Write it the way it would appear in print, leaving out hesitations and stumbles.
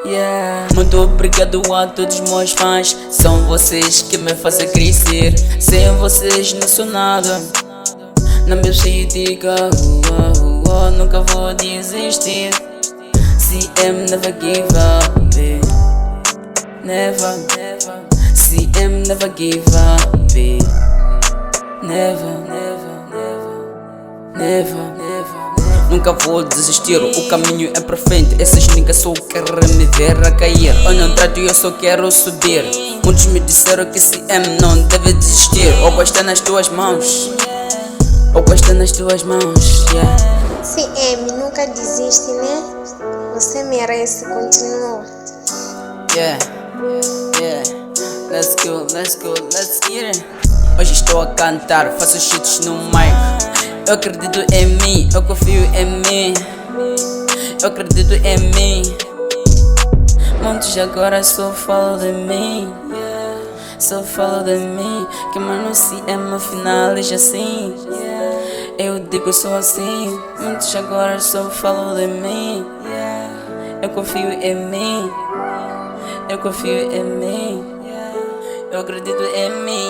Yeah. Muito obrigado a todos os meus fãs. São vocês que me fazem crescer. Sem vocês não sou nada. Não me diga, nunca vou desistir. CM never give up, never. CM never give up, never. Nunca vou desistir, o caminho é pra frente. Essas niggas só querem me ver a cair. Eu não trato, eu só quero subir. Muitos me disseram que CM não deve desistir. Ou gosta nas tuas mãos, ou gosta nas tuas mãos, yeah. CM, nunca desiste, né? Você merece, continua. Yeah. Let's go, let's get it. Hoje estou a cantar, faço cheats no mic. Eu acredito em mim, eu confio em mim. Eu acredito em mim. Muitos agora só falam de mim. Só falam de mim. Que mano, CM afinal é assim. Eu digo só assim. Muitos agora só falam de mim. Eu confio em mim. Eu confio em mim. Eu acredito em mim.